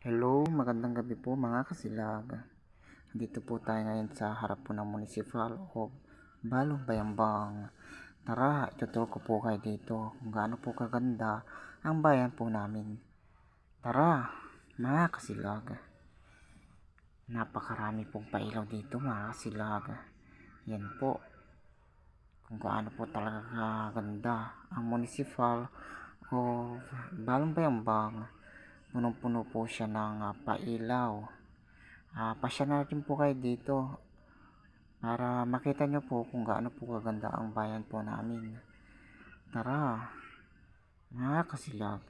Hello, magandang gabi po mga kasilag. Dito po tayo ngayon sa harap po ng Municipal of Balong Bayambang. Tara, ituturo ko po kayo dito kung gaano po kaganda ang bayan po namin. Tara, mga kasilag. Napakarami pong pailaw dito mga kasilag. Yan po, kung gaano po talaga kaganda ang Municipal of Balong Bayambang. Punong-puno po siya ng pailaw. Pasya na rin po kayo dito para makita nyo po kung gaano po kaganda ang bayan po namin. Tara, mga kasilag.